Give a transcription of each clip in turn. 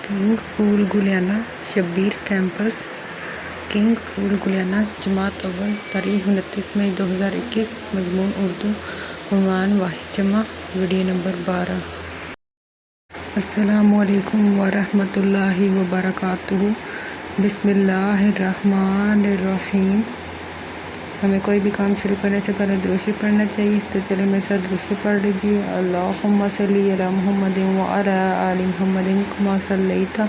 King school Guliana Shabbir campus. King school Guliana जमात अव्वल तारीख 29 मई 2021। मजमून उर्दू। उन्वान वाहिद जमा। Video number 12। अस्सलामुअलैकुम वरहमतुल्लाहि वबरकातुहू। बिस्मिल्लाहिर्रहमानिर्रहीम। हमें कोई भी काम शुरू करने से पहले दुरूद शरीफ पढ़ना चाहिए, तो चलिए मेरे साथ दुरूद शरीफ पढ़ लीजिए। अल्लाहुम्मा सल्ली अला मुहम्मदिन व अला आलि मुहम्मदिन कमा सल्लैता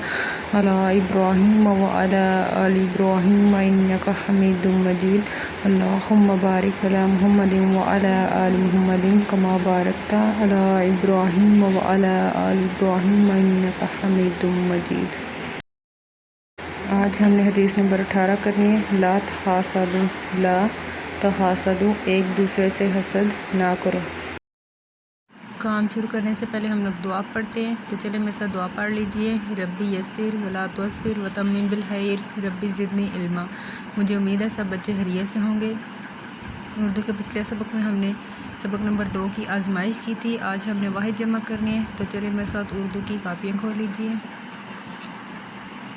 अला इब्राहीम व अला आलि इब्राहीम इन्नका हमीदुम मजीद। अल्लाहुम्मा बारिक अला मुहम्मदिन व अला आलि मुहम्मदिन कमा बारकता अला इब्राहीम व अला आलि इब्राहीम इन्नका हमीदुम मजीद। आज हमने हदीस नंबर 18 करनी है। ला तहासदू, एक दूसरे से हसद ना करो। काम शुरू करने से पहले हम लोग दुआ पढ़ते हैं, तो चले मेरे साथ दुआ पढ़ लीजिए। रब्बी यस्सिर वला तुअस्सिर व तम्मिम बिल खैर रब्बी ज़िदनी इल्मा। मुझे उम्मीद है सब बच्चे खैरियत से होंगे। उर्दू के पिछले सबक में हमने सबक नंबर 2 की आजमाइश की थी। आज हमने वाहिद जमा करनी है, तो चलिए मेरे साथ उर्दू की कापियाँ खोल लीजिए।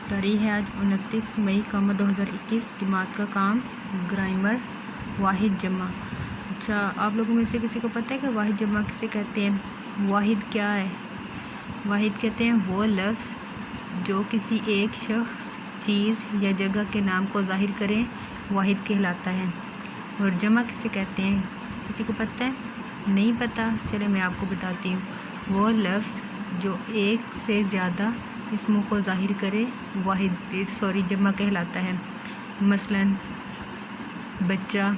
तारीख है आज 29 मई 2021। जमात का काम ग्रामर वाहिद जमा। अच्छा, आप लोगों में से किसी को पता है कि वाहिद जमा किसे कहते हैं? वाहिद क्या है? वाहिद कहते हैं वो लफ्ज़ जो किसी एक शख्स, चीज़ या जगह के नाम को ज़ाहिर करें, वाहिद कहलाता है। और जमा किसे कहते हैं? किसी को पता है? नहीं पता? चले मैं आपको बताती हूँ। वो लफ्ज़ जो एक से ज़्यादा इसमों को ज़ाहिर करे, जमा कहलाता है। मसलन बच्चा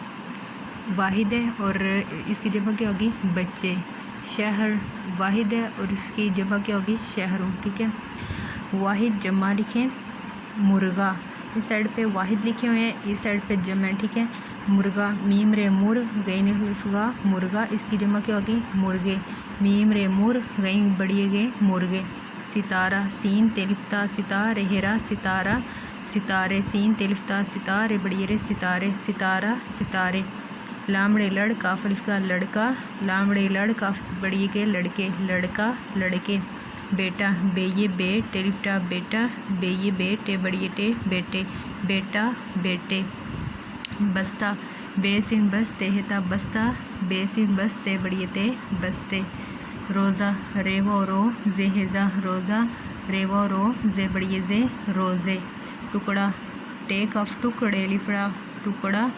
वाहिद है और इसकी जमा क्या होगी? बच्चे। शहर वाहिद है और इसकी जमा क्या होगी? शहरों। ठीक है, वाहिद जमा लिखें। मुर्गा इस साइड पे वाहिद लिखे हुए हैं, इस साइड पे जमा है। ठीक है, मुर्गा मीम रे मुर गई हुआ मुर्गा, इसकी जमा क्या होगी? मुर्गे। मीम रे मुर गई बड़िए गए मुर्गे। सितारा सीन तेलिफ्ता सितारे हेरा सितारा सितारे। सीन तेलिफ्ता सितारे बड़िए रे सितारे सितारा सितारे। लामड़े लड़ काफ अलिफ का लड़का, लामड़े लड़ काफ बड़िए के लड़के, लड़का लड़के। बेटा बेये बे टेलिफ्टा बेटा, बेये बे टे बड़िए टे बेटे, बेटा बेटे। बस्ता बेसिन बस तेहता बस्ता, बेसिन बस ते बड़िए ते बस्ते। रोज़ा रेवो रो जेहेजा रोज़ा, रेवो रो जे बड़िए जे रोज़े। टुकड़ा टेक ऑफ टुकड़े लिफड़ा टुकड़ा,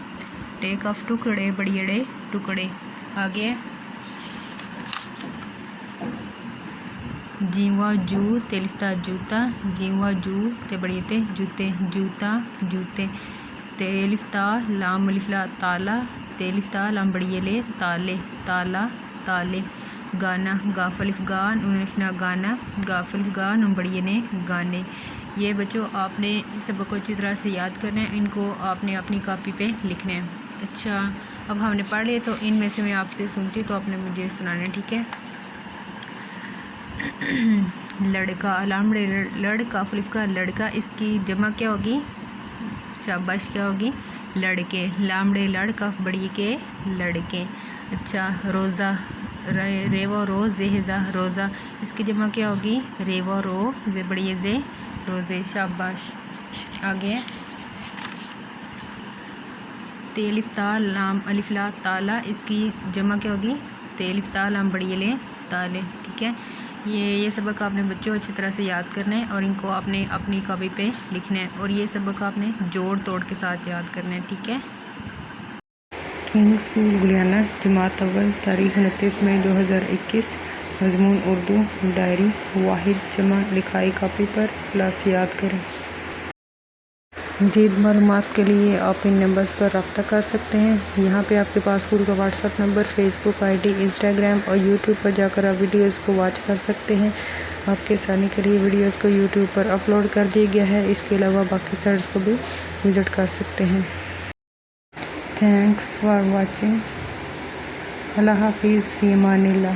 टेक ऑफ टुकड़े बड़ियड़े टुकड़े। आगे जीवा जू तेलिफ्ता जूता, जीवा जू ते बड़िए ते जूते, जूता जूते। तेलिफ्ता लाम लिफला ताला, तेलिफ्ता लाम बड़िए ले ताले, ताला ताले। गाना गाफलिफ गान उनफना गाना, गाफलिफ गान उन बड़िए ने गाने। ये बच्चों आपने सबक को अच्छी तरह से याद करना है, इनको आपने अपनी कॉपी पे लिखना है। अच्छा, अब हमने पढ़ लिए, तो इनमें से मैं आपसे सुनती तो आपने मुझे सुनाना है। ठीक है, लड़का लामड़े लड़ काफलिफ का लड़का, इसकी जमा क्या होगी? शाबाश, क्या होगी? लड़के। लामड़े लड़ काफ बड़िए के लड़के। अच्छा, रोज़ा रेवो रो जेहेजा रोज़ा, इसकी जमा क्या होगी? रेवो रो जे बड़िए जे रोज़े। शाबाश। आगे तेलिफ्ता लाम अलिफला ताला, इसकी जमा क्या होगी? तेलिफ्ता लाम बड़िए ले ताले। ठीक है, ये सबक आपने बच्चों अच्छी तरह से याद करना है और इनको आपने अपनी कॉपी पे लिखना है, और ये सबक आपने जोड़ तोड़ के साथ याद करना है। ठीक है। किंग स्कूल गुलियाना जमात अव्वल तारीख 29 मई 2021। मजमून उर्दू डायरी वाहिद जमा लिखाई कॉपी पर क्लास याद करें। मज़ीद मालूमात के लिए आप इन नंबर्स पर रब्ता कर सकते हैं। यहाँ पे आपके पास स्कूल का WhatsApp number, Facebook ID, Instagram और यूट्यूब पर जाकर आप वीडियोस को वॉच कर सकते हैं। आपके आसानी के लिए वीडियोस को यूट्यूब पर अपलोड कर दिया गया है। इसके अलावा बाकी साइट्स को भी विज़िट कर सकते हैं। Thanks for watching. अल्लाह हाफिज़, फ़ी अमानिल्लाह।